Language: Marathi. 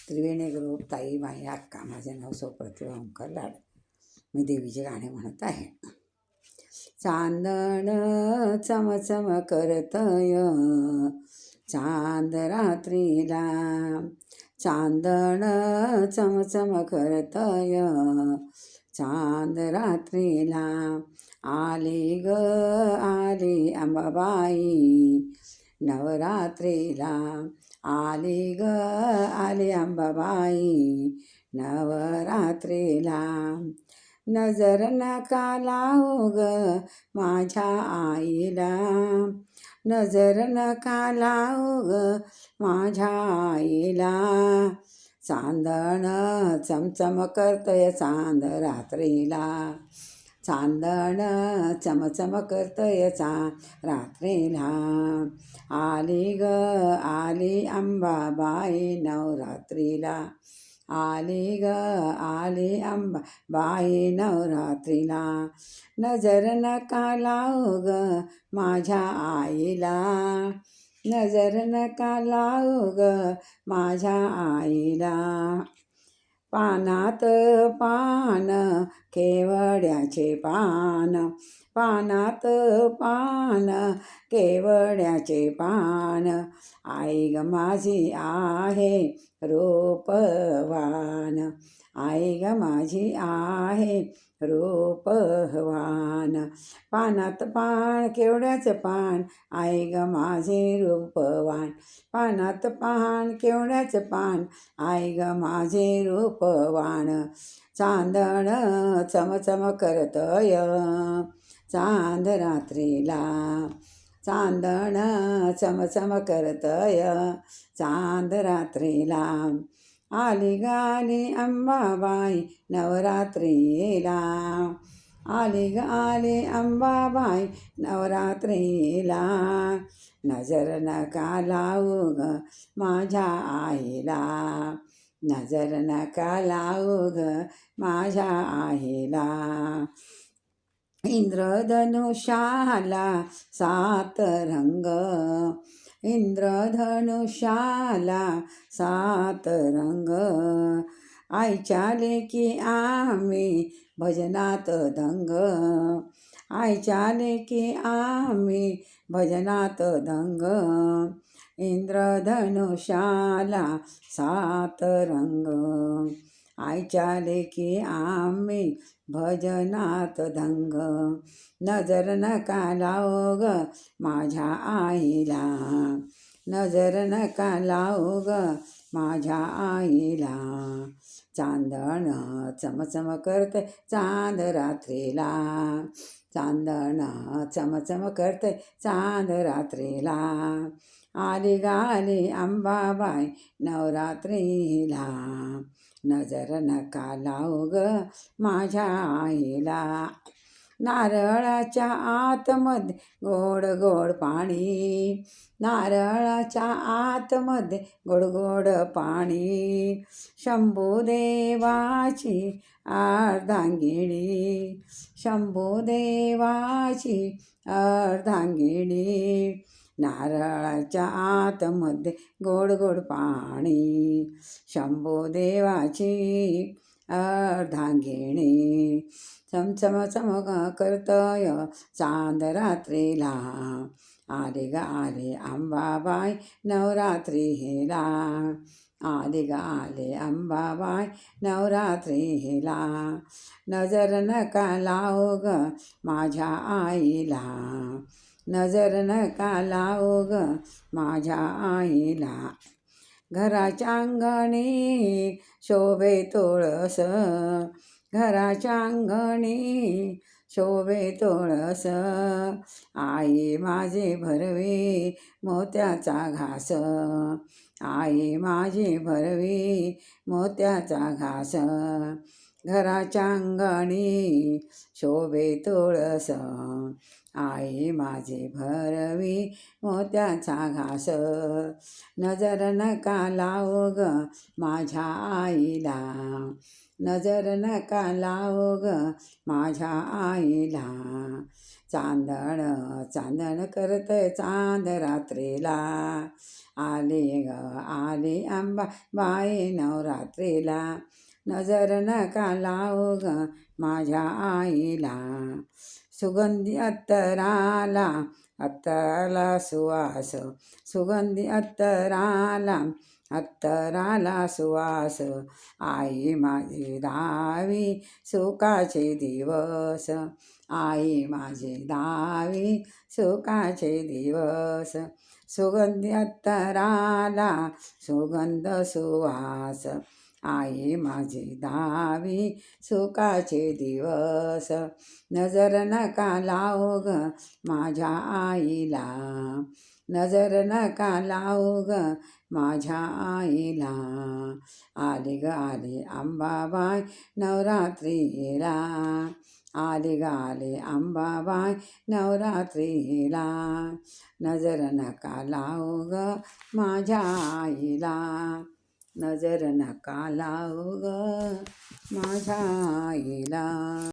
त्रिवेणी ग्रुप ताई माई अक्का. माझे नाव सौप्रतिभा ओंकार लाड. मी देवीचे गाणे म्हणत आहे. चांदण चमचम करतय चांद रात्रीला, चांदण चमचम करतय चांद रात्रीला. आली ग आली अंबाबाई नवरात्रीला, आली ग आली अंबाबाई नवरात्रीला. नजर नका लावू ग माझ्या आईला, नजर नका लावू ग माझ्या आईला. चांदण चमचम करतय चांद रात्रीला, चांदण चमचम करतय चांद रात्रीला. आली ग आली अंबाबाई नवरात्रीला, आली ग आली अंबाबाई नवरात्रीला. नजर नका लावू ग माझ्या आईला, नजर नका लावू ग माझ्या आईला. पानात पान केवड्याचे पान, पानात पान केवड्याचे पान. आई ग माझी आहे रूपवान, आई ग माझी आहे रूपवान. पानात पान केवड्याचं पान, आई ग माझे रूपवान. पानात पान केवड्याचं पान, आई ग माझे रूपवान. चांदण चमचम करतय चांद रात्रीला, चांदण चमचम करतय चांद रात्रीला. आली ग आली अंबाबाई नवरात्रीला, आली ग आली अंबाबाई नवरात्रीला. नजर नका लावू ग माझ्या आईला, नजर नका लावू ग माझ्या आईला. इंद्रधनुष्याला 7 रंग, इंद्रधनुष्याला 7 रंग. आईच्या लेकी आम्ही भजनात दंग, आईच्या लेकी आम्ही भजनात दंग. इंद्रधनुष्याला 7 रंग, आईच्या लेकी आम्ही भजनात दंग. नजर नका लावू ग माझ्या आईला, नजर नका लावू ग माझ्या आईला. चांदण चमचम करते चांद रात्रीला, चांदण चमचम करते चांद रात्रीला. आली ग आली अंबाबाई नवरात्रीला, नजर नका लावू ग माझ्या आईला. नारळाच्या आतमध्ये गोड गोड पाणी, नारळाच्या आतमध्ये गोड गोड पाणी. शंभूदेवाची अर्धांगिणी, शंभूदेवाची अर्धांगिणी. नारळाच्या आतमध्ये गोड गोड पाणी, शंभूदेवाची अर्धांगिणी. चमचम चमक करतय चांद रात्रीला, आली ग आली अंबाबाई नवरात्रीला, आली ग आली अंबाबाई नवरात्रीला. नजर नका लावू ग माझ्या आईला, नजर नका लावू ग माझ्या आईला. घराच्या अंगणी शोभे तुळस, घराच्या अंगणी शोभे तुळस. आई माझी भरवी मोत्याचा घास, आई माझी भरवी मोत्याचा घास. घराच्या अंगणी शोभे तुळस, आई माझी भरवी मोत्याचा घास. नजर नका लावू ग माझ्या आईला, नजर नका लावू ग माझ्या आईला. चांदण चांदण करतय चांद रात्रीला, आली आंबा बाई नवरात्रीला, नजर नका लावू ग माझ्या आईला. सुगंधी अत्तराला सुवास, सुगंधी अत्तराला सुवास. आई माझी दहावी सुखाचे दिवस, आई माझी दहावी सुखाचे दिवस. सुगंधी अत्तराला सुगंध सुवास, आई माझी दहावी सुखाचे दिवस. नजर नका लावू ग माझ्या आईला, नजर नका लावू ग माझ्या आईला. आली अंबाबाई नवरात्रीला, आली अंबाबाई नवरात्रीला. नजर नका लावू ग माझ्या आईला, नजर नका लावू ग माझ्या आईला.